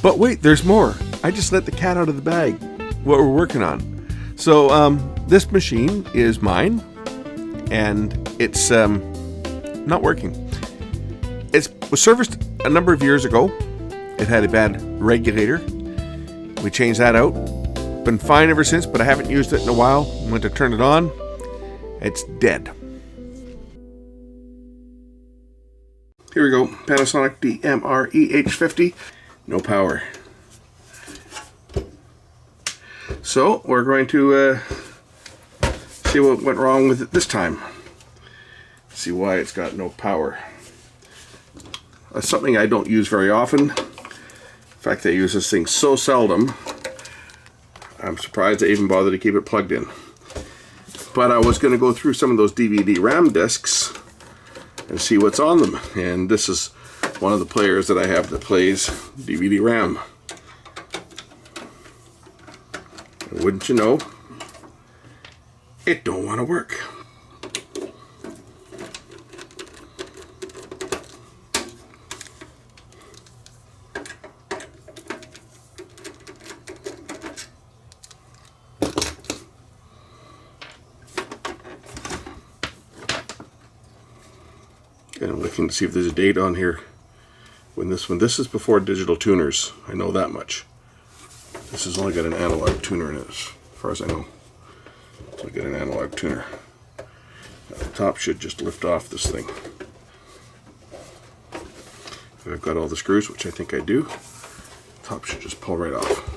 But wait, there's more. I just let the cat out of the bag. What we're working on. So this machine is mine, and it's not working. It was serviced a number of years ago. It had a bad regulator. We changed that out. Been fine ever since, but I haven't used it in a while. Went to turn it on. It's dead. Here we go. Panasonic DMR EH50. No power. So we're going to see what went wrong with it this time. See why it's got no power. That's something I don't use very often. In fact, I use this thing so seldom, I'm surprised I even bothered to keep it plugged in. But I was going to go through some of those DVD RAM discs and see what's on them. And this is one of the players that I have that plays DVD RAM. And wouldn't you know, it don't want to work. And I'm looking to see if there's a date on here when this is before digital tuners. I know that much. This has only got an analog tuner in it, as far as I know. So I get an analog tuner. Now, the top should just lift off this thing. If I've got all the screws, which I think I do, the top should just pull right off.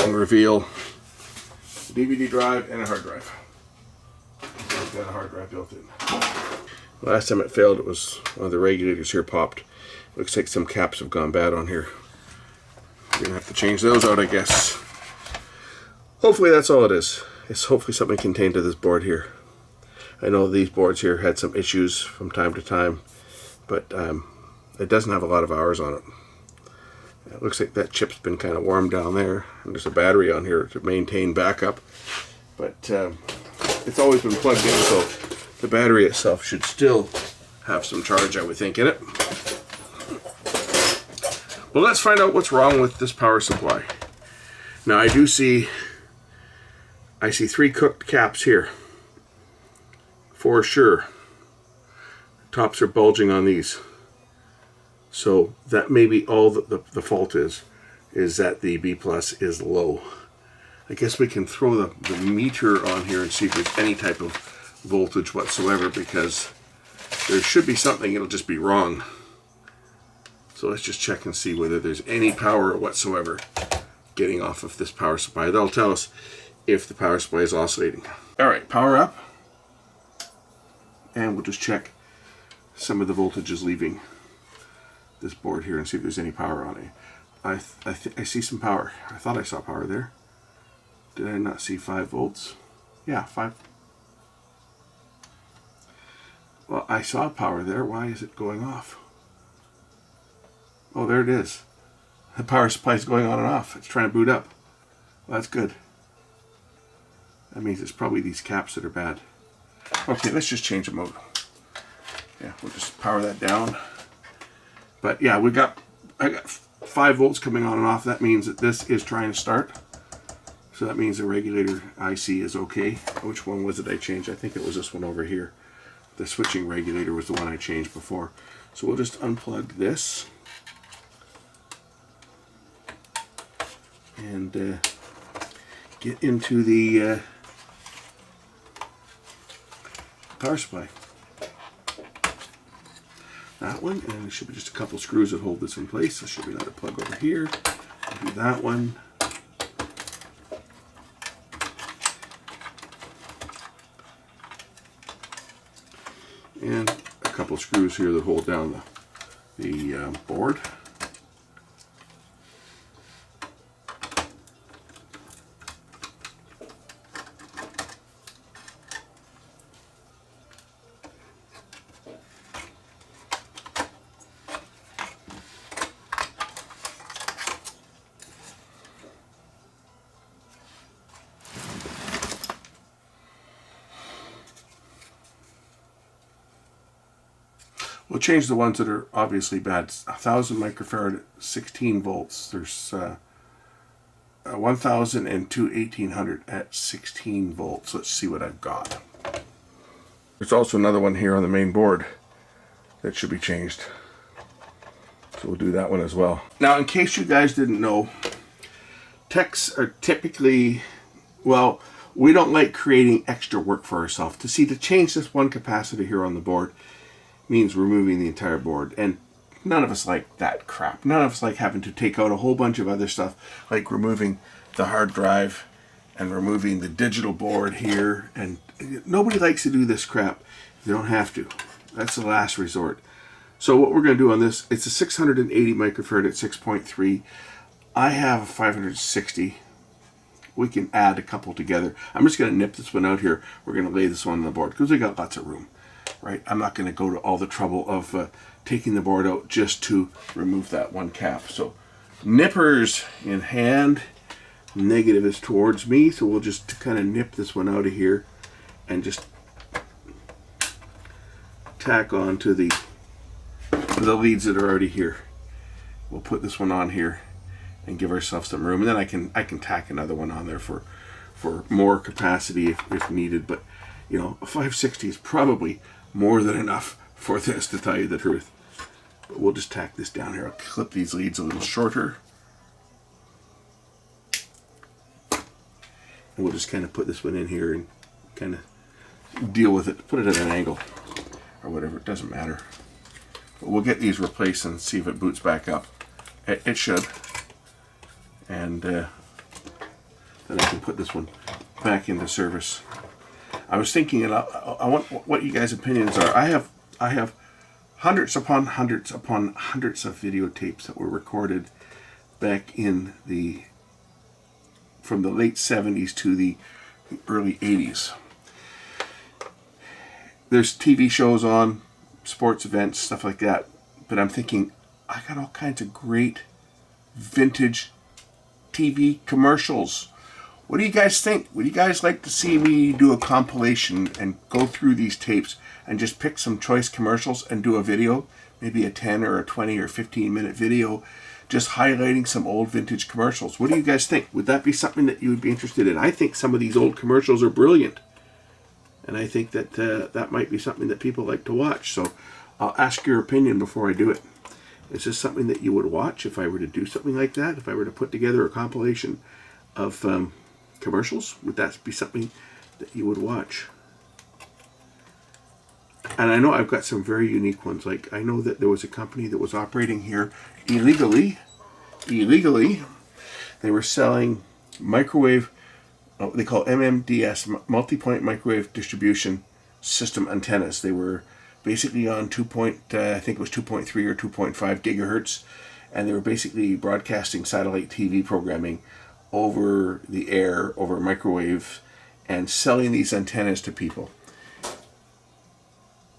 And reveal a DVD drive and a hard drive. I've got a hard drive built in. Last time it failed, it was one of the regulators here popped. Looks like some caps have gone bad on here. We're gonna have to change those out, I guess. Hopefully that's all it is. It's hopefully something contained to this board here. I know these boards here had some issues from time to time, but it doesn't have a lot of hours on it. It looks like that chip's been kind of warm down there, and there's a battery on here to maintain backup. But it's always been plugged in, so the battery itself should still have some charge, I would think, in it. Well, let's find out what's wrong with this power supply. Now, I see 3 cooked caps here, for sure. Tops are bulging on these. So that may be all the fault is that the B plus is low. I guess we can throw the meter on here and see if there's any type of voltage whatsoever, because there should be something, it'll just be wrong. So let's just check and see whether there's any power whatsoever getting off of this power supply. That'll tell us if the power supply is oscillating. Alright, power up. And we'll just check some of the voltages leaving this board here and see if there's any power on it. I see some power. I thought I saw power there. Did I not see 5 volts? Yeah, 5. Well, I saw power there. Why is it going off? Oh, there it is. The power supply is going on and off. It's trying to boot up. Well, that's good. That means it's probably these caps that are bad. Okay, let's just change them out. Yeah, we'll just power that down. But yeah, I got 5 volts coming on and off. That means that this is trying to start. So that means the regulator IC is okay. Which one was it I changed? I think it was this one over here. The switching regulator was the one I changed before. So we'll just unplug this. And get into the power supply. That one, and there should be just a couple screws that hold this in place. There should be another plug over here. I'll do that one. And a couple screws here that hold down the board. We'll change the ones that are obviously bad. 1000 microfarad at 16 volts. There's 1000 and 1800 at 16 volts. Let's see what I've got. There's also another one here on the main board that should be changed. So we'll do that one as well. Now, in case you guys didn't know, techs are typically, well, we don't like creating extra work for ourselves. To change this one capacitor here on the board means removing the entire board, and none of us like that crap. None of us like having to take out a whole bunch of other stuff, like removing the hard drive and removing the digital board here, and nobody likes to do this crap. They don't have to. That's the last resort. So what we're going to do on this, it's a 680 microfarad at 6.3. I have a 560. We can add a couple together. I'm just going to nip this one out here. We're going to lay this one on the board because we got lots of room. Right, I'm not going to go to all the trouble of taking the board out just to remove that one cap. So nippers in hand, negative is towards me, so we'll just kind of nip this one out of here and just tack on to the leads that are already here. We'll put this one on here and give ourselves some room, and then I can tack another one on there for more capacity if needed. But you know, a 560 is probably more than enough for this, to tell you the truth. But we'll just tack this down here. I'll clip these leads a little shorter. And we'll just kind of put this one in here and kind of deal with it. Put it at an angle or whatever. It doesn't matter. But we'll get these replaced and see if it boots back up. It should. And then I can put this one back into service. I was thinking, and I want what you guys' opinions are. I have hundreds upon hundreds upon hundreds of videotapes that were recorded back in from the late 70s to the early 80s. There's TV shows on, sports events, stuff like that. But I'm thinking, I got all kinds of great vintage TV commercials. What do you guys think? Would you guys like to see me do a compilation and go through these tapes and just pick some choice commercials and do a video? Maybe a 10 or a 20 or 15 minute video just highlighting some old vintage commercials. What do you guys think? Would that be something that you would be interested in? I think some of these old commercials are brilliant. And I think that that might be something that people like to watch. So I'll ask your opinion before I do it. Is this something that you would watch if I were to do something like that? If I were to put together a compilation of commercials, would that be something that you would watch? And I know I've got some very unique ones. Like, I know that there was a company that was operating here illegally. They were selling microwave, they call MMDS, multi-point microwave distribution system antennas. They were basically on I think it was 2.3 or 2.5 gigahertz, and they were basically broadcasting satellite TV programming over the air, over microwave, and selling these antennas to people.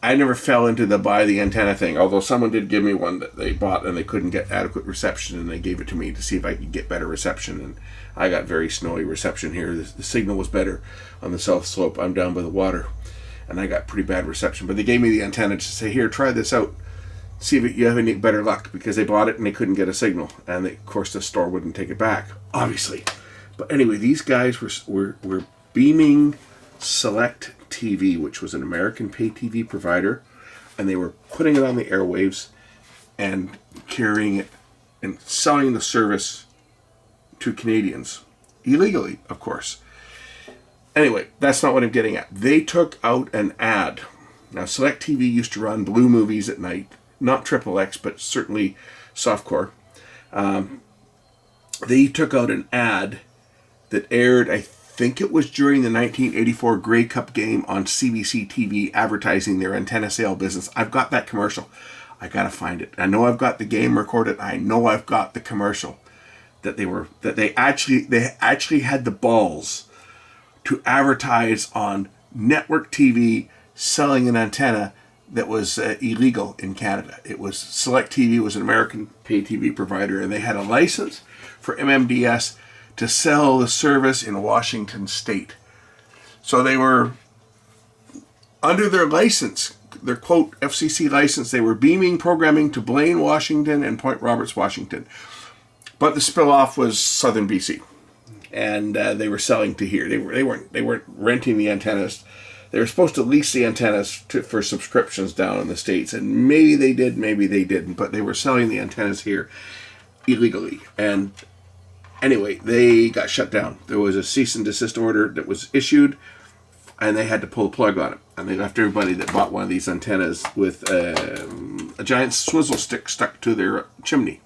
I never fell into the buy the antenna thing, although someone did give me one that they bought and they couldn't get adequate reception, and they gave it to me to see if I could get better reception, and I got very snowy reception here. The signal was better on the south slope. I'm down by the water, and I got pretty bad reception, but they gave me the antenna to say, here, try this out, see if you have any better luck, because they bought it and they couldn't get a signal, and of course the store wouldn't take it back, obviously. But anyway, these guys were beaming Select TV, which was an American pay TV provider, and they were putting it on the airwaves and carrying it and selling the service to Canadians, illegally, of course. Anyway, that's not what I'm getting at. They took out an ad. Now, Select TV used to run blue movies at night, not XXX, but certainly softcore. They took out an ad that aired, I think it was during the 1984 Grey Cup game on CBC TV, advertising their antenna sale business. I've got that commercial. I gotta find it. I know I've got the game recorded. I know I've got the commercial that they actually had the balls to advertise on network TV selling an antenna that was illegal in Canada. It was Select TV, was an American pay TV provider, and they had a license for MMDS to sell the service in Washington State. So they were, under their license, their quote FCC license. They were beaming programming to Blaine, Washington, and Point Roberts, Washington. But the spill-off was southern BC, and they were selling to here. They weren't renting the antennas. They were supposed to lease the antennas for subscriptions down in the States, and maybe they did, maybe they didn't. But they were selling the antennas here illegally, and anyway, they got shut down. There was a cease and desist order that was issued, and they had to pull the plug on it. And they left everybody that bought one of these antennas with a giant swizzle stick stuck to their chimney,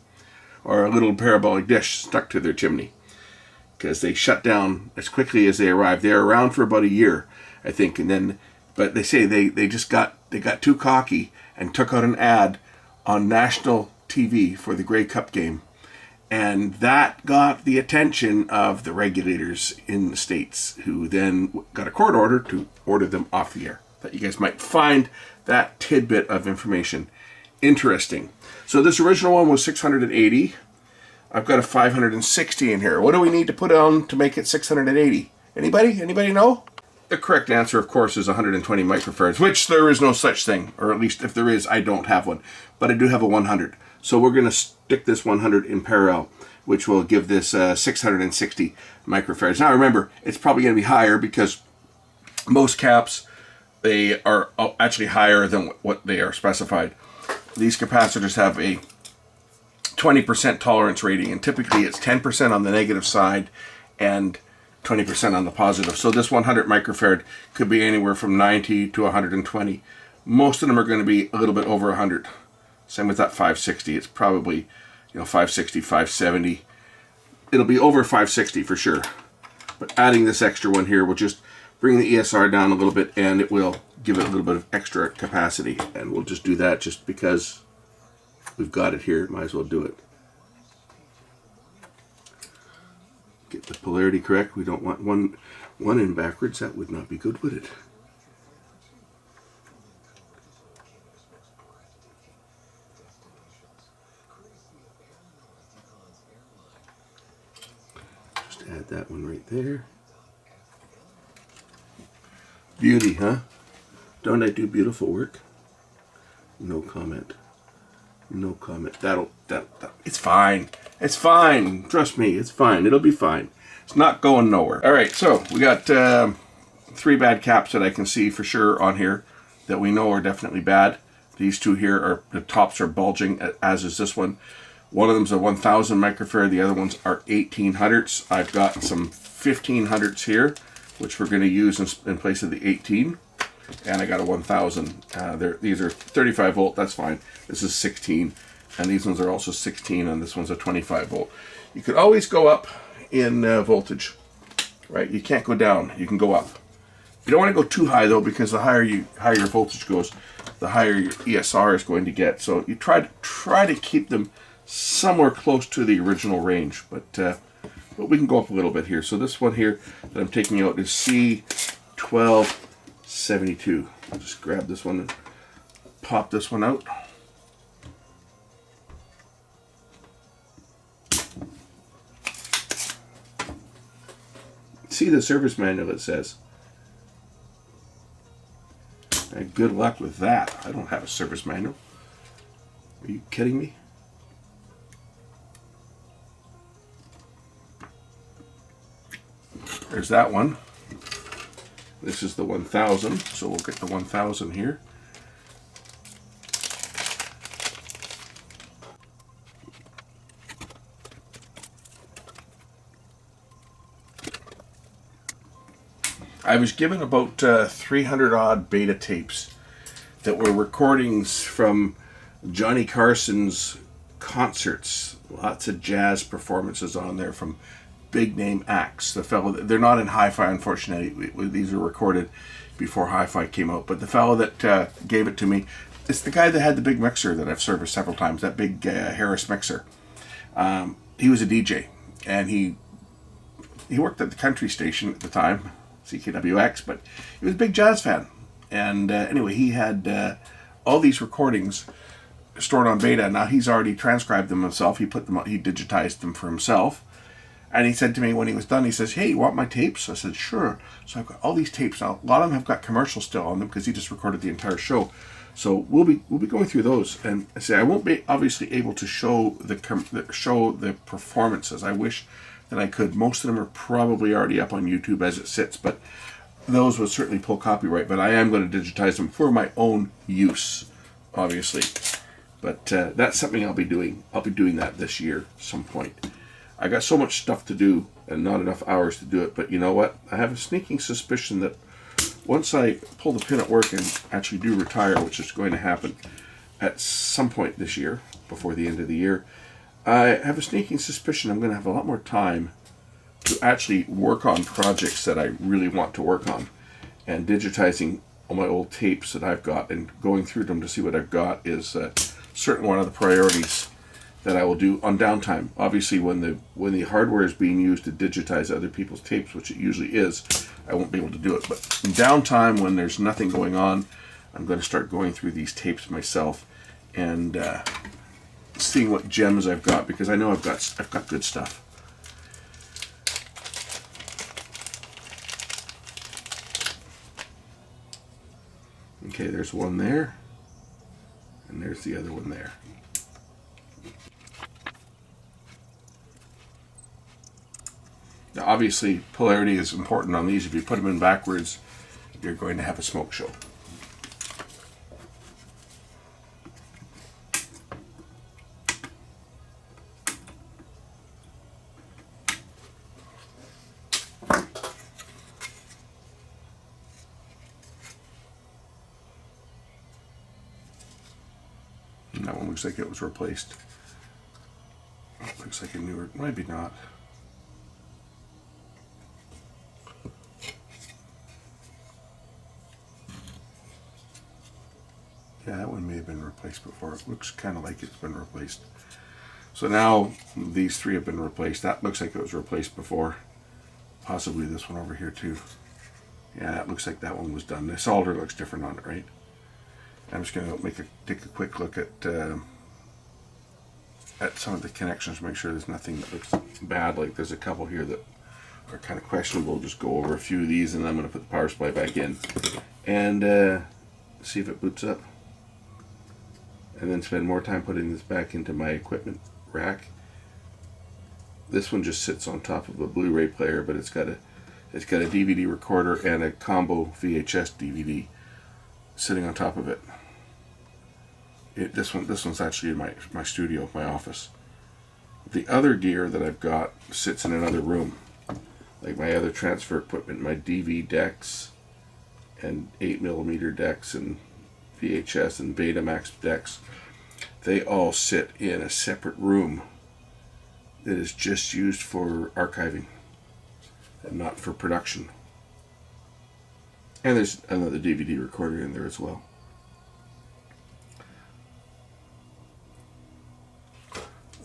or a little parabolic dish stuck to their chimney, because they shut down as quickly as they arrived. They were around for about a year, I think, and then, but they say they got too cocky and took out an ad on national TV for the Grey Cup game. And that got the attention of the regulators in the States, who then got a court order to order them off the air. That you guys might find that tidbit of information interesting. So this original one was 680. I've got a 560 in here. What do we need to put on to make it 680? Anybody know? The correct answer, of course, is 120 microfarads, which there is no such thing, or at least if there is, I don't have one. But I do have a 100. So we're going to stick this 100 in parallel, which will give this 660 microfarads. Now remember, it's probably going to be higher because most caps, they are actually higher than what they are specified. These capacitors have a 20% tolerance rating, and typically it's 10% on the negative side and 20% on the positive. So this 100 microfarad could be anywhere from 90 to 120. Most of them are going to be a little bit over 100. Same with that 560. It's probably, 560, 570. It'll be over 560 for sure. But adding this extra one here will just bring the ESR down a little bit, and it will give it a little bit of extra capacity. And we'll just do that just because we've got it here. Might as well do it. Get the polarity correct. We don't want one in backwards. That would not be good, would it? Just add that one right there. Beauty, huh? Don't I do beautiful work? No comment. No comment. That'll it's fine. It's fine. Trust me, it's fine. It'll be fine. It's not going nowhere. All right, so we got 3 bad caps that I can see for sure on here that we know are definitely bad. These two here are, the tops are bulging, as is this one. One of them's a 1000 microfarad. The other ones are 1800s. I've got some 1500s here, which we're going to use in place of the 18. And I got a 1000. These are 35 volt. That's fine. This is 16. And these ones are also 16, and this one's a 25 volt. You could always go up in voltage, right? You can't go down. You can go up. You don't want to go too high though, because the higher your voltage goes, the higher your ESR is going to get. So you try to keep them somewhere close to the original range, but we can go up a little bit here. So this one here that I'm taking out is C1272. I'll just grab this one and pop this one out. See the service manual, it says. And good luck with that. I don't have a service manual. Are you kidding me? There's that one. This is the 1000, so we'll get the 1000 here. I was given about 300 odd beta tapes that were recordings from Johnny Carson's concerts. Lots of jazz performances on there from big name acts. The fellow, they're not in hi-fi, unfortunately. These were recorded before hi-fi came out. But the fellow that gave it to me, it's the guy that had the big mixer that I've serviced several times, that big Harris mixer. He was a DJ, and he worked at the country station at the time, CKWX, but he was a big jazz fan. And anyway, he had all these recordings stored on beta. Now he's already transcribed them himself. He put them on, he digitized them for himself. And he said to me when he was done, he says, "Hey, you want my tapes?" I said, "Sure." So I've got all these tapes now. A lot of them have got commercials still on them because he just recorded the entire show. So we'll be going through those, and I say I won't be obviously able to show the performances. I wish that I could. Most of them are probably already up on YouTube as it sits, but those would certainly pull copyright. But I am going to digitize them for my own use, obviously. But that's something I'll be doing. I'll be doing that this year at some point. I got so much stuff to do and not enough hours to do it. But you know what? I have a sneaking suspicion that once I pull the pin at work and actually do retire, which is going to happen at some point this year, before the end of the year, I have a sneaking suspicion I'm going to have a lot more time to actually work on projects that I really want to work on. And digitizing all my old tapes that I've got and going through them to see what I've got is certainly one of the priorities that I will do on downtime. Obviously, when the hardware is being used to digitize other people's tapes, which it usually is, I won't be able to do it. But in downtime, when there's nothing going on, I'm going to start going through these tapes myself and seeing what gems I've got, because I know I've got good stuff. Okay, there's one there, and there's the other one there. Now, obviously, polarity is important on these. If you put them in backwards, you're going to have a smoke show. And that one looks like it was replaced. Looks like a newer, maybe not. Yeah, that one may have been replaced before. It looks kind of like it's been replaced. So now these three have been replaced. That looks like it was replaced before. Possibly this one over here too. Yeah, that looks like that one was done. The solder looks different on it, right? I'm just going to take a quick look at some of the connections, make sure there's nothing that looks bad. Like there's a couple here that are kind of questionable. Just go over a few of these, and then I'm going to put the power supply back in and see if it boots up. And then spend more time putting this back into my equipment rack. This one just sits on top of a Blu-ray player, but it's got a DVD recorder and a combo VHS DVD sitting on top of it. This one's actually in my studio, my office. The other gear that I've got sits in another room, like my other transfer equipment, my DV decks and 8mm decks and VHS and Betamax decks. They all sit in a separate room that is just used for archiving and not for production. And there's another DVD recorder in there as well.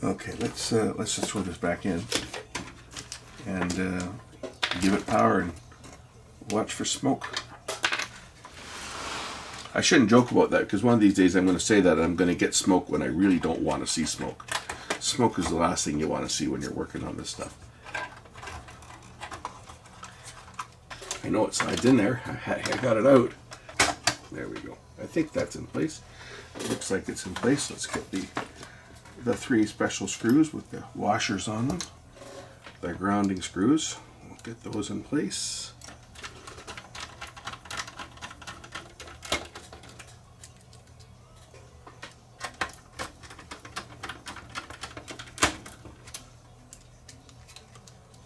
Okay, let's just throw this back in and give it power and watch for smoke. I shouldn't joke about that, because one of these days I'm going to say that and I'm going to get smoke when I really don't want to see smoke. Smoke is the last thing you want to see when you're working on this stuff. I know it slides in there. I got it out. There we go. I think that's in place. It looks like it's in place. Let's get the three special screws with the washers on them. The grounding screws. We'll get those in place.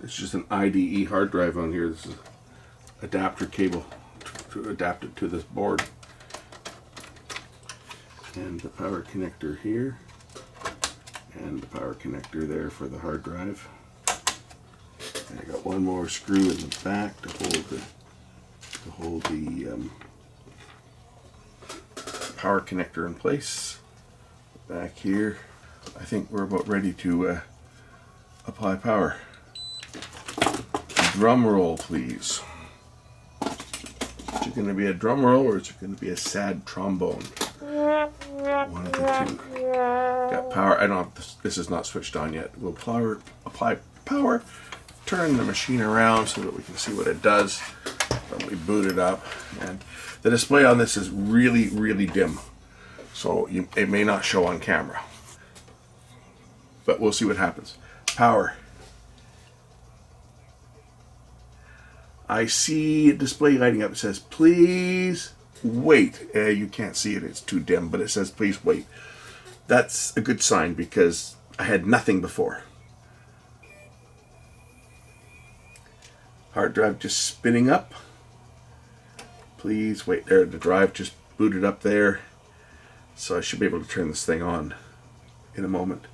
It's just an IDE hard drive on here. This is adapter cable to adapt it to this board. And the power connector here. And the power connector there for the hard drive. And I got one more screw in the back to hold the power connector in place. Back here, I think we're about ready to apply power. Drum roll, please. Is it going to be a drum roll, or is it going to be a sad trombone? One of the two. Got power. I don't have this is not switched on yet. We'll apply power, turn the machine around so that we can see what it does when we boot it up. And the display on this is really, really dim. So it may not show on camera. But we'll see what happens. Power. I see a display lighting up. It says, please wait. You can't see it. It's too dim, but it says, please wait. That's a good sign because I had nothing before. Hard drive just spinning up. Please wait. There, the drive just booted up there. So I should be able to turn this thing on in a moment.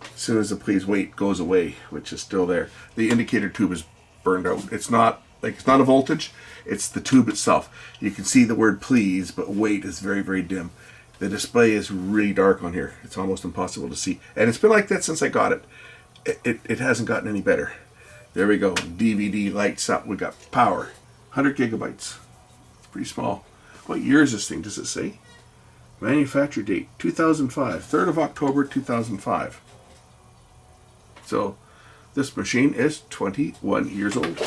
As soon as the please wait goes away, which is still there. The indicator tube is burned out. It's not a voltage, it's the tube itself. You can see the word please, but wait is very, very dim. The display is really dark on here. It's almost impossible to see. And it's been like that since I got it. It hasn't gotten any better. There we go. DVD lights up. We got power. 100 gigabytes. It's pretty small. What year is this thing? Does it say? Manufacture date 2005. 3rd of October 2005. So this machine is 21 years old.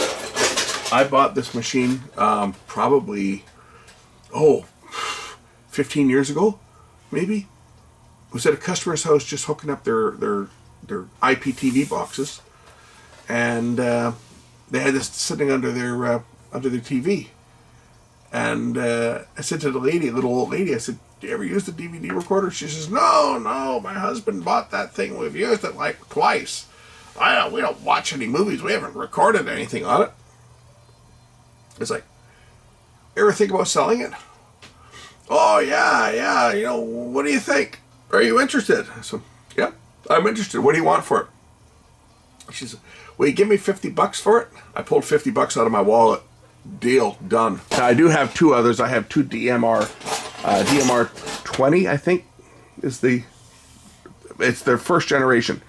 I bought this machine probably 15 years ago, maybe. I was at a customer's house just hooking up their IPTV boxes, and they had this sitting under their TV. And I said to the lady, a little old lady, I said, do you ever use the DVD recorder? She says, no, my husband bought that thing. We've used it like twice. We don't watch any movies. We haven't recorded anything on it. It's like, ever think about selling it? Oh, yeah, what do you think? Are you interested? So, yeah, I'm interested. What do you want for it? She said, will you give me $50 for it? I pulled $50 out of my wallet. Deal, done. Now, I do have two others. I have two DMR 20, I think, it's their first generation.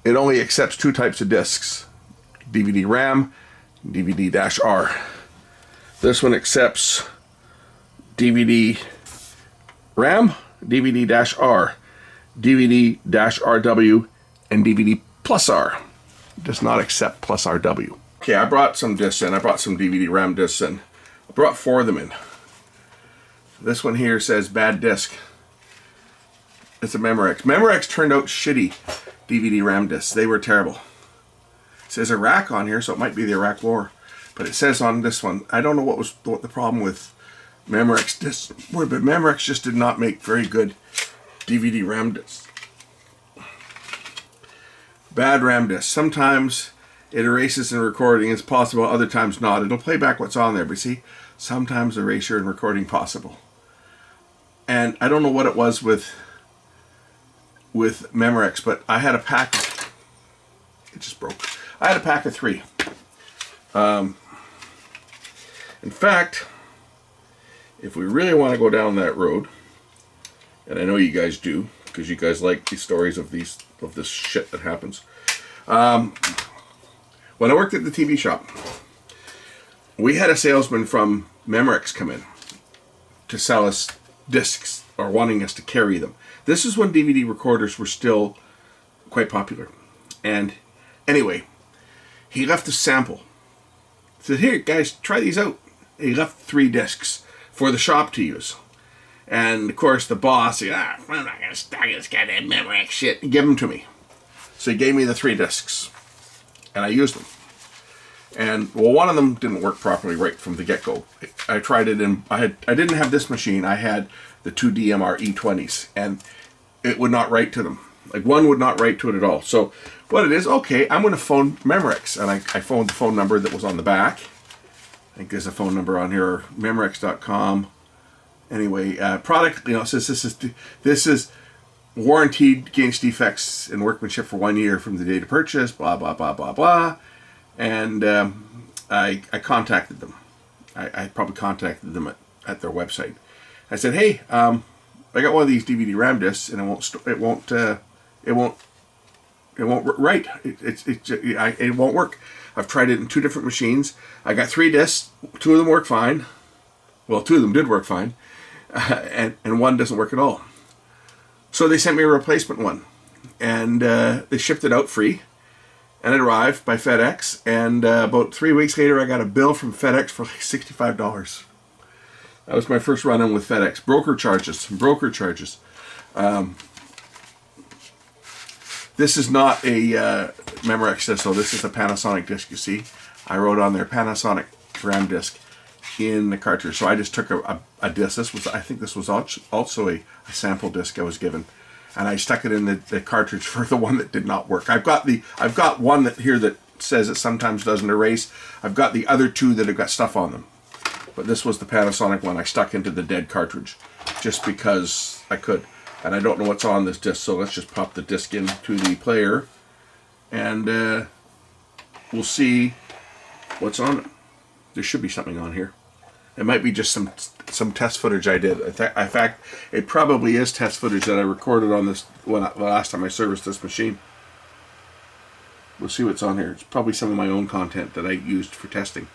It only accepts two types of discs, DVD RAM, DVD-R. This one accepts DVD RAM, DVD-R, DVD-RW, and DVD plus R. Does not accept plus RW. Okay, I brought some discs in. I brought some DVD RAM discs in. I brought 4 of them in. This one here says bad disc. It's a Memorex. Memorex turned out shitty DVD RAM discs. They were terrible. It says Iraq on here, so it might be the Iraq War. But it says on this one, I don't know what the problem with Memorex discs were, but Memorex just did not make very good DVD RAM discs. Bad RAM disc. Sometimes it erases in recording. It's possible. Other times not. It'll play back what's on there. But see, sometimes erasure and recording possible. And I don't know what it was with Memorex, but I had a pack. It just broke. I had a pack of 3. In fact, if we really want to go down that road, and I know you guys do, because you guys like these stories of this shit that happens. When I worked at the TV shop, we had a salesman from Memorex come in to sell us discs or wanting us to carry them. This is when DVD recorders were still quite popular. And anyway, he left a sample. He said, here, guys, try these out. He left 3 discs for the shop to use. And, of course, the boss said, I'm not going to stock this goddamn Memorex shit. Give them to me. So he gave me the 3 discs. And I used them. And, well, one of them didn't work properly right from the get-go. I tried it in, I didn't have this machine. I had the 2 DMR E20s. And it would not write to them. Like, one would not write to it at all. So, what it is, okay, I'm going to phone Memorex. And I phoned the phone number that was on the back. I think there's a phone number on here, Memorex.com. Anyway, product, it says this is warranted against defects in workmanship for 1 year from the date of purchase, blah, blah, blah, blah, blah. And I contacted them. I probably contacted them at their website. I said, hey, I got one of these DVD RAM discs, and it won't write. It won't work. I've tried it in 2 different machines. I got 3 discs. 2 of them work fine. Well, 2 of them did work fine. And one doesn't work at all. So they sent me a replacement one. And they shipped it out free. And it arrived by FedEx. And about 3 weeks later, I got a bill from FedEx for like $65. That was my first run-in with FedEx. Broker charges. This is not a Memorex disc, so this is a Panasonic disc, you see. I wrote on there Panasonic RAM disc in the cartridge. So I just took a disc. I think this was also a sample disc I was given. And I stuck it in the cartridge for the one that did not work. I've got one that here that says it sometimes doesn't erase. I've got the other two that have got stuff on them. But this was the Panasonic one I stuck into the dead cartridge just because I could. And I don't know what's on this disc, so let's just pop the disc into the player and we'll see what's on it. There should be something on here. It might be just some test footage I did. In fact, it probably is test footage that I recorded on this the last time I serviced this machine. We'll see what's on here. It's probably some of my own content that I used for testing.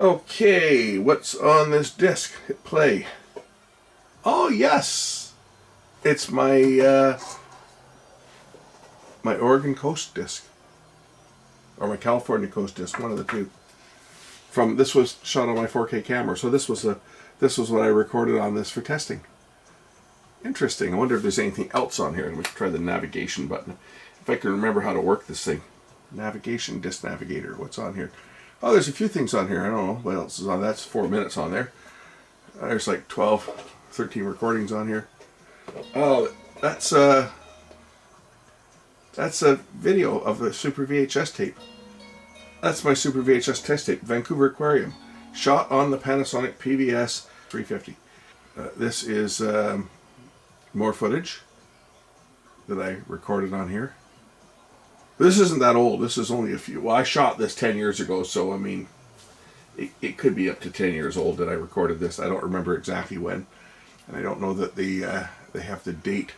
Okay, what's on this disc? Hit play. Oh yes! It's my my Oregon Coast disc, or my California Coast disc, one of the two. This was shot on my 4K camera, so this was what I recorded on this for testing. Interesting. I wonder if there's anything else on here. I'm going to try the navigation button, if I can remember how to work this thing. Navigation, disc navigator. What's on here? Oh, there's a few things on here. I don't know what else is on. That's 4 minutes on there. There's like 12, 13 recordings on here. Oh, that's a video of the Super VHS tape. That's my Super VHS test tape, Vancouver Aquarium, shot on the Panasonic PVS 350. This is more footage that I recorded on here. This isn't that old. This is only a few. Well, I shot this 10 years ago, so I mean, it could be up to 10 years old that I recorded this. I don't remember exactly when, and I don't know that they have the date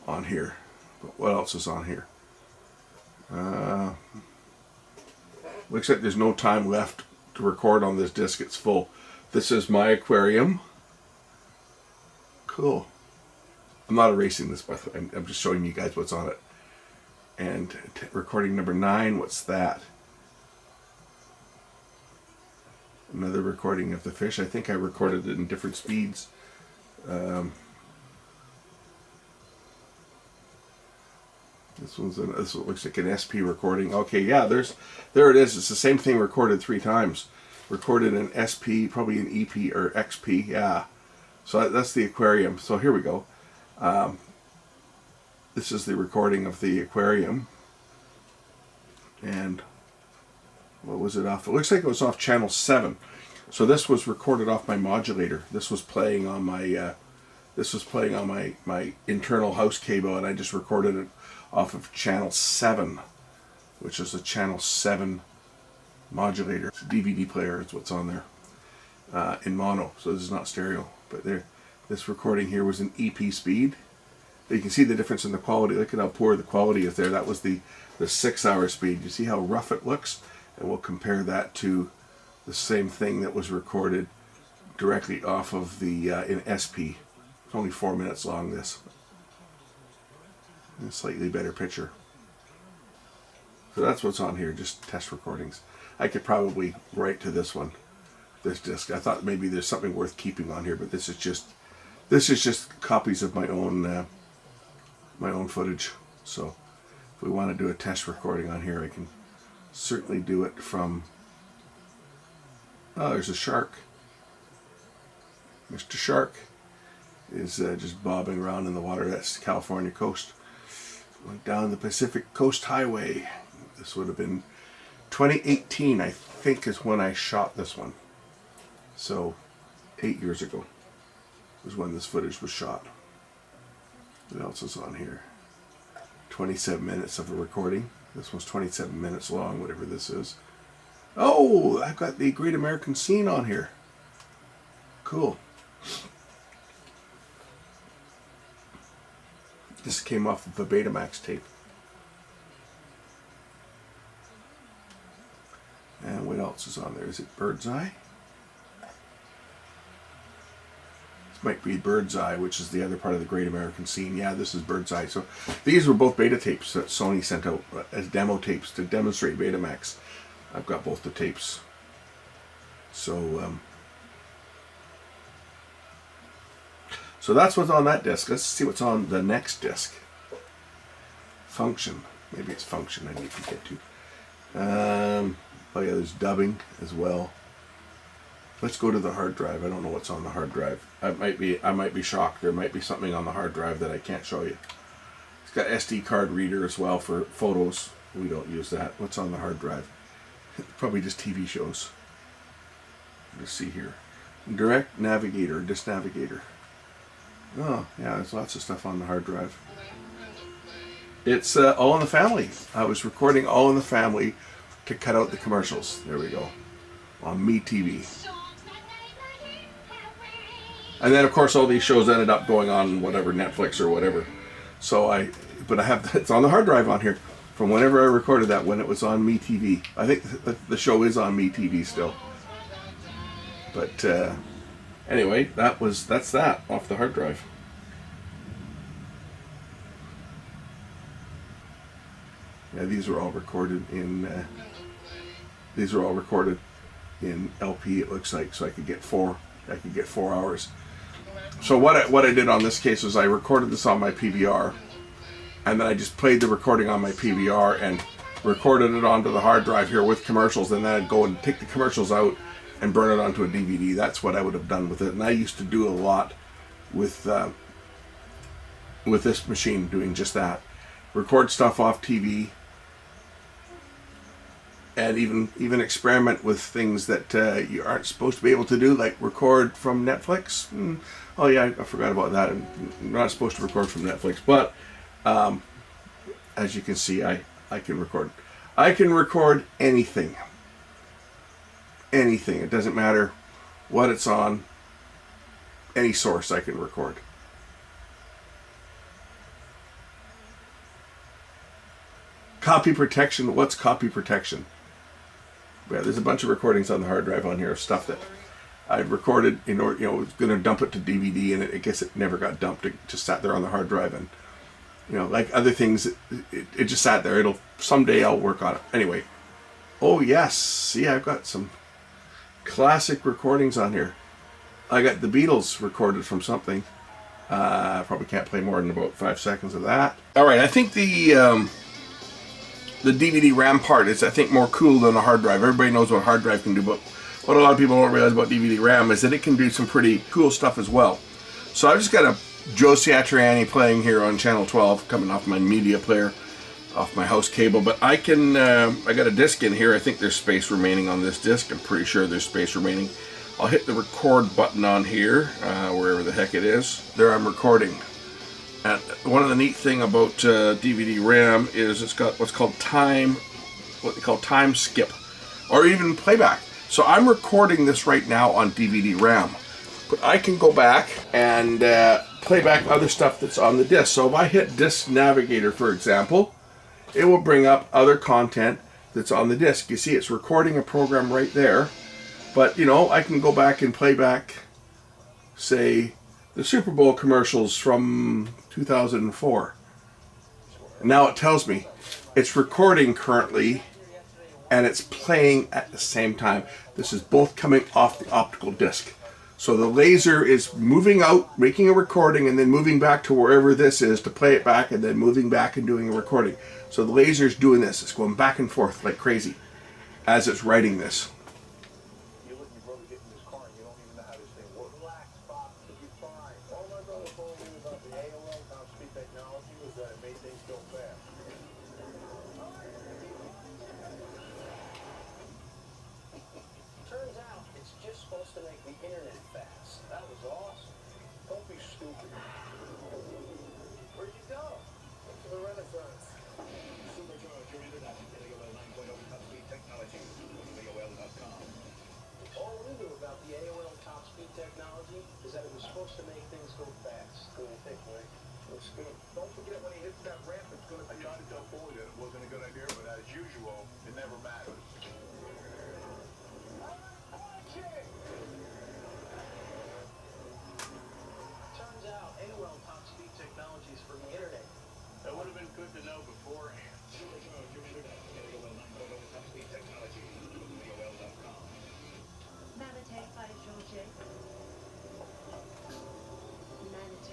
on here. But what else is on here? Looks like there's no time left to record on this disc. It's full. This is my aquarium. Cool. I'm not erasing this, by the way. I'm just showing you guys what's on it. And recording number 9, what's that? Another recording of the fish. I think I recorded it in different speeds. This looks like an SP recording. Okay, yeah, there it is. It's the same thing recorded 3 times. Recorded in SP, probably an EP or XP, yeah. So that's the aquarium. So here we go. This is the recording of the aquarium. And what was it off? It looks like it was off channel 7. So this was recorded off my modulator. This was playing on my my internal house cable, and I just recorded it off of channel 7, which is a channel 7 modulator. It's a DVD player is what's on there in mono, so this is not stereo. But this recording here was an EP speed. You can see the difference in the quality. Look at how poor the quality is there. That was the 6-hour speed. You see how rough it looks? And we'll compare that to the same thing that was recorded directly off of the in SP. It's only 4 minutes long, this. A slightly better picture. So that's what's on here, just test recordings. I could probably write to this one, this disc. I thought maybe there's something worth keeping on here, but this is just copies of my own footage. So if we want to do a test recording on here, I can certainly do it from. Oh, there's a shark. Mr. Shark is just bobbing around in the water. That's the California coast. Went down the Pacific Coast Highway. This would have been 2018, I think, is when I shot this one. So 8 years ago was when this footage was shot. What else is on here? 27 minutes of a recording. This one's 27 minutes long, whatever this is. Oh, I've got the Great American Scene on here. Cool. This came off of a Betamax tape. And what else is on there? Is it Bird's Eye? This might be Bird's Eye, which is the other part of the Great American Scene. Yeah, this is Bird's Eye. So these were both beta tapes that Sony sent out as demo tapes to demonstrate Betamax. I've got both the tapes. So So that's what's on that disc. Let's see what's on the next disc. Function. Maybe it's function I need to get to. Oh yeah, there's dubbing as well. Let's go to the hard drive. I don't know what's on the hard drive. I might be shocked. There might be something on the hard drive that I can't show you. It's got SD card reader as well for photos. We don't use that. What's on the hard drive? Probably just TV shows. Let's see here. Direct navigator, disk navigator. Oh yeah, there's lots of stuff on the hard drive. It's All in the Family. I was recording All in the Family to cut out the commercials. There we go. On MeTV. And then of course all these shows ended up going on whatever, Netflix or whatever. So but I have, it's on the hard drive on here from whenever I recorded that when it was on MeTV. I think the show is on MeTV still. But anyway, that's that off the hard drive. Yeah, these are all recorded in LP. It looks like, so I could get 4 hours. So what I did on this case was I recorded this on my PVR, and then I just played the recording on my PVR and recorded it onto the hard drive here with commercials, and then I'd go and take the commercials out and burn it onto a DVD. That's what I would have done with it, and I used to do a lot with this machine, doing just that. Record stuff off TV, and even experiment with things that you aren't supposed to be able to do, like record from Netflix. Oh yeah, I forgot about that. I'm not supposed to record from Netflix, but as you can see, I can record. I can record anything. Anything. It doesn't matter what it's on. Any source I can record. Copy protection. What's copy protection? Yeah, there's a bunch of recordings on the hard drive on here of stuff that I recorded in order, was going to dump it to DVD, and I guess it never got dumped. It just sat there on the hard drive, and like other things, it just sat there. Someday I'll work on it. Anyway, oh yes, see, I've got some classic recordings on here. I got the Beatles recorded from something. I probably can't play more than about 5 seconds of that. All right, I think the DVD RAM part is, I think, more cool than a hard drive. Everybody knows what a hard drive can do, but what a lot of people don't realize about DVD RAM is that it can do some pretty cool stuff as well. So I've just got a Joe Satriani playing here on channel 12, coming off my media player, off my house cable. But I got a disc in here. I think there's space remaining on this disc. I'm pretty sure there's space remaining. I'll hit the record button on here, wherever the heck it is. There, I'm recording. And one of the neat thing about DVD RAM is it's got what they call time skip, or even playback. So I'm recording this right now on DVD RAM, but I can go back and play back other stuff that's on the disc. So if I hit Disk Navigator, for example, it will bring up other content that's on the disc. You see, it's recording a program right there, but I can go back and play back, say, the Super Bowl commercials from 2004. And now it tells me it's recording currently and it's playing at the same time. This is both coming off the optical disc. So the laser is moving out, making a recording, and then moving back to wherever this is to play it back, and then moving back and doing a recording. So the laser's doing this. It's going back and forth like crazy as it's writing this. Don't forget when he hits that ramp, it's going to be. I tried to tell Foley that it wasn't a good idea, but as usual, it never matters. Turns out AOL top speed technologies for the internet. That would have been good to know beforehand. Meditate by George. Meditate.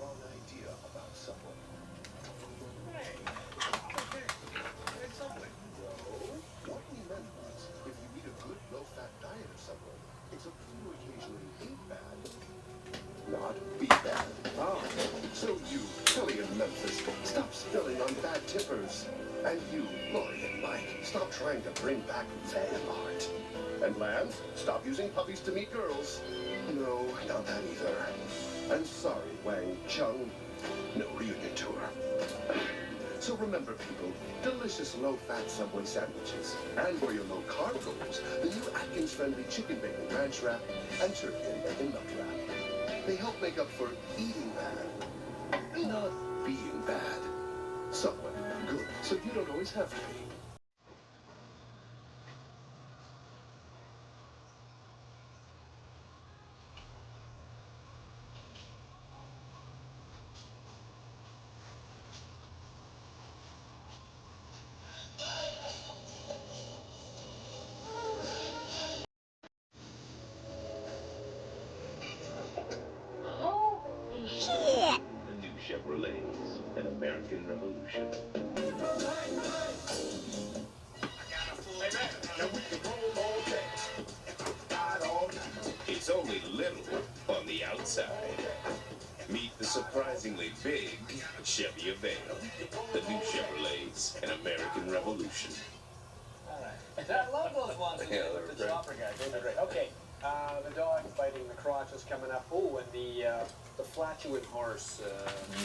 wrong idea about Subway. Hey, hey, Subway. No, what he meant was, if you eat a good low-fat diet of Subway, it's okay to occasionally eat bad, not be bad. Oh. So you, Philly and Memphis, stop spilling on bad tippers. And you, Lori and Mike, stop trying to bring back fan art. And Lance, stop using puppies to meet girls. No, not that either. And sorry, Wang Chung, no reunion tour. So remember, people, delicious low-fat Subway sandwiches. And for your low-carb goals, the new Atkins-friendly chicken bacon ranch wrap and turkey and bacon nut wrap. They help make up for eating bad, not being bad. Subway, good, so you don't always have to be. The new Chevrolets, an American revolution. It's only little on the outside. Meet the surprisingly big Chevy Aveo. The new Chevrolets, an American revolution. I love those ones with the chopper guys. They're great. Okay, the dog biting the crotch is coming up. Oh, and the flatulent horse.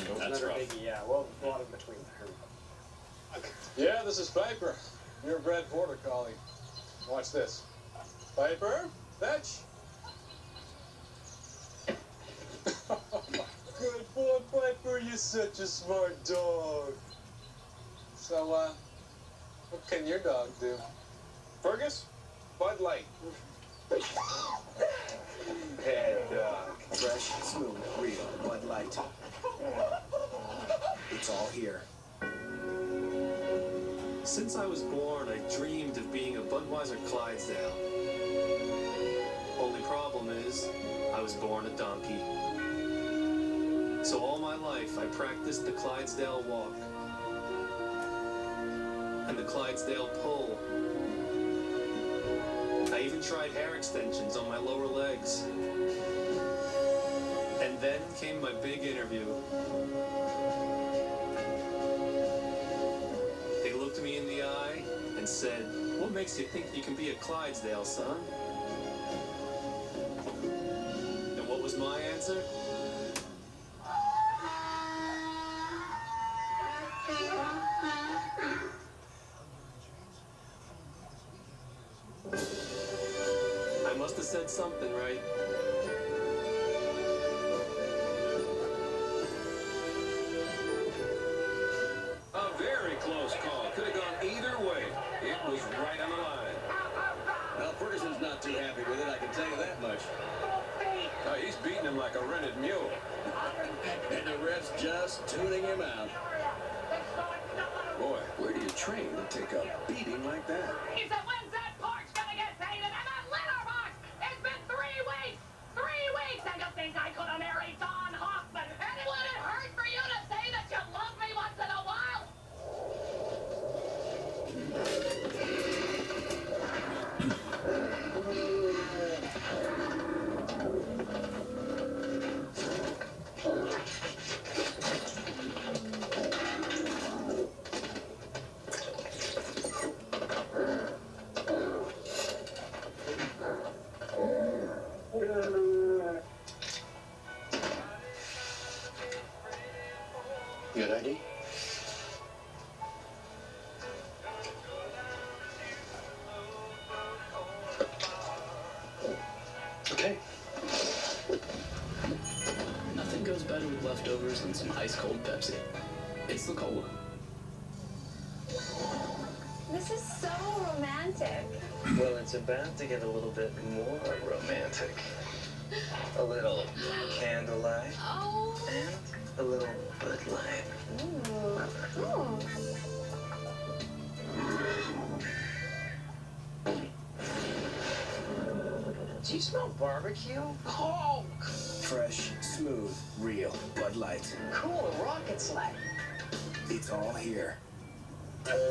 That's another rough. biggie. Yeah, well, a lot in between there. Yeah, this is Piper. Your Brad Border Collie. Watch this. Piper, fetch. Good boy, Piper. You're such a smart dog. So, what can your dog do? Fergus, Bud Light. Head dog. Fresh, smooth, real, Bud Light. It's all here. Since I was born, I dreamed of being a Budweiser Clydesdale. Only problem is, I was born a donkey. So all my life, I practiced the Clydesdale walk and the Clydesdale pull. I even tried hair extensions on my lower legs. And then came my big interview. They looked me in the eye and said, "What makes you think you can be a Clydesdale, son?" And what was my answer? I must have said something right. A very close call. Could have gone either way. It was right on the line. Well, Ferguson's not too happy with it, I can tell you that much. Oh, he's beating him like a rented mule. And the ref's just tuning him out. Boy, Where do you train to take a beating like that? He said, when's that porch gonna get painted? And that litter box! It's been 3 weeks! 3 weeks! And you think I could have married Don Hoffman? And would it hurt for you to say that you love me once in a while? Good idea. Okay. Nothing goes better with leftovers than some ice cold Pepsi. It's the cola. This is so romantic. Well, it's about to get a little bit more romantic. A little candlelight Oh. and a little Bud Light. Ooh. Do you smell barbecue? Oh, Fresh, smooth, real Bud Light. Cool rocket sled. It's all here. It's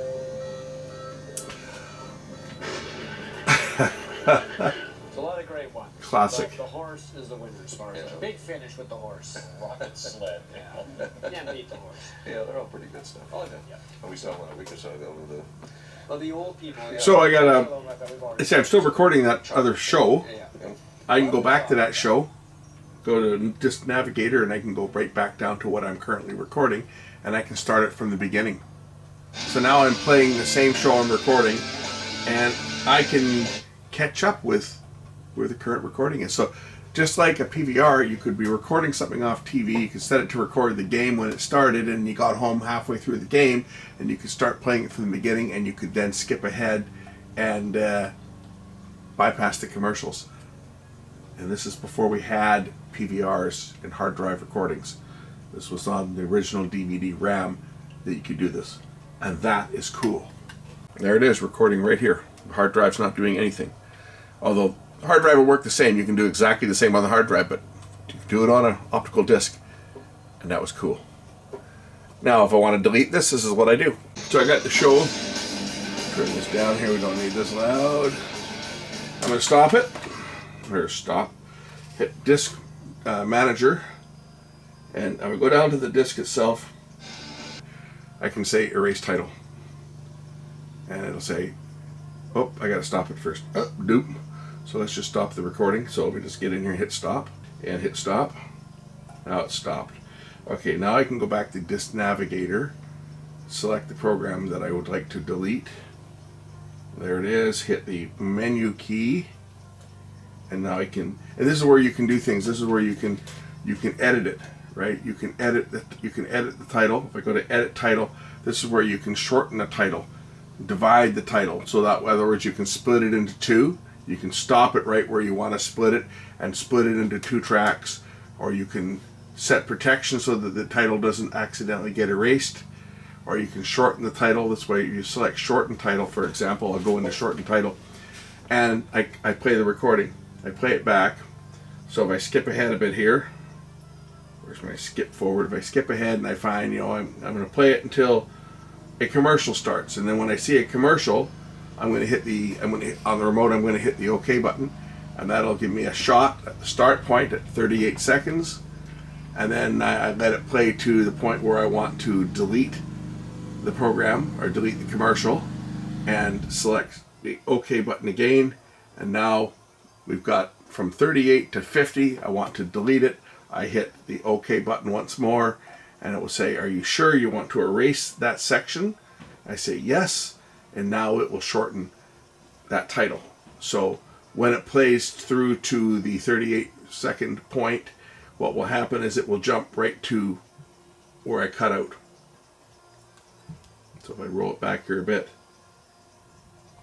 a lot of great ones. Classic. But the horse is the winner as far as big finish with the horse. Rocket sled. Yeah. Can't beat the horse. Yeah, they're all pretty good stuff. Oh, yeah. And we saw one a week or so ago with the. Well, the old people. Yeah. So I gotta, see, I'm still recording that other show. Yeah. I can go back to that show, go to Disk Navigator, and I can go right back down to what I'm currently recording, and I can start it from the beginning. So now I'm playing the same show I'm recording, and I can catch up with where the current recording is. So just like a PVR, you could be recording something off TV, you could set it to record the game when it started, and you got home halfway through the game, and you could start playing it from the beginning, and you could then skip ahead and bypass the commercials. And this is before we had PVRs and hard drive recordings. This was on the original DVD RAM that you could do this. And that is cool. There it is, recording right here. The hard drive's not doing anything. Although the hard drive will work the same. You can do exactly the same on the hard drive, but you can do it on an optical disc. And that was cool. Now if I want to delete this, this is what I do. So I got the show. Turn this down here, we don't need this loud. I'm going to stop it. There's stop. Hit disk manager. And I'm going to go down to the disk itself. I can say erase title. And it'll say, oh, I got to stop it first. Oh, doop. So let's just stop the recording. So we just get in here, hit stop, and hit stop. Now it's stopped. Okay, now I can go back to Disk Navigator, select the program that I would like to delete. There it is. Hit the menu key, and now I can. And this is where you can do things. This is where you can edit it, right? You can edit the title. If I go to edit title, this is where you can shorten the title, divide the title. So that, in other words, you can split it into two. You can stop it right where you want to split it and split it into 2 tracks, or you can set protection so that the title doesn't accidentally get erased, or you can shorten the title. This way you select shorten title, for example. I'll go into shorten title, and I play the recording. I play it back. So if I skip ahead a bit here, where's my skip forward? If I skip ahead and I find, I'm going to play it until a commercial starts, and then when I see a commercial, on the remote, I'm going to hit the OK button, and that'll give me a shot at the start point at 38 seconds, and then I let it play to the point where I want to delete the program or delete the commercial, and select the OK button again, and now we've got from 38 to 50. I want to delete it. I hit the OK button once more, and it will say, are you sure you want to erase that section? I say yes, and now it will shorten that title. So when it plays through to the 38-second point, what will happen is it will jump right to where I cut out. So if I roll it back here a bit.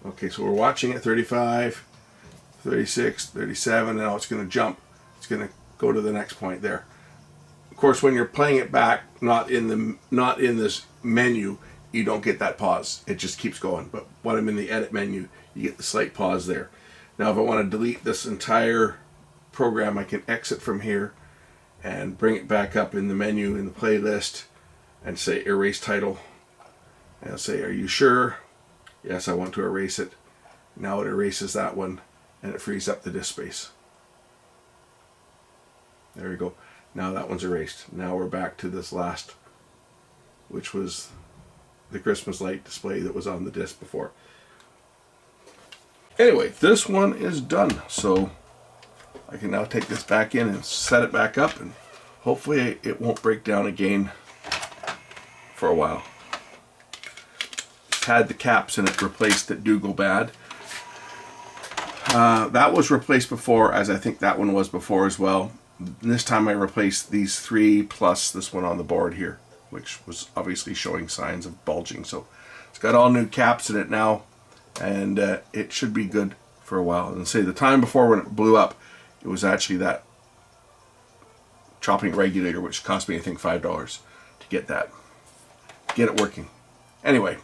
Okay, so we're watching at 35, 36, 37, now it's going to jump. It's going to go to the next point there. Of course, when you're playing it back, not in this menu, you don't get that pause. It just keeps going. But when I'm in the edit menu, you get the slight pause there. Now if I want to delete this entire program, I can exit from here and bring it back up in the menu in the playlist and say erase title. And I'll say, are you sure? Yes, I want to erase it. Now it erases that one, and it frees up the disk space. There we go. Now that one's erased. Now we're back to this last, which was the Christmas light display that was on the disc before. Anyway, this one is done. So I can now take this back in and set it back up, and hopefully it won't break down again for a while. It's had the caps in it replaced that do go bad. That was replaced before, as I think that one was before as well. This time I replaced these 3 plus this one on the board here, which was obviously showing signs of bulging. So it's got all new caps in it now, and it should be good for a while. And say the time before when it blew up, it was actually that chopping regulator, which cost me I think $5 to get it working. Anyway,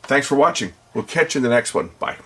thanks for watching. We'll catch you in the next one. Bye.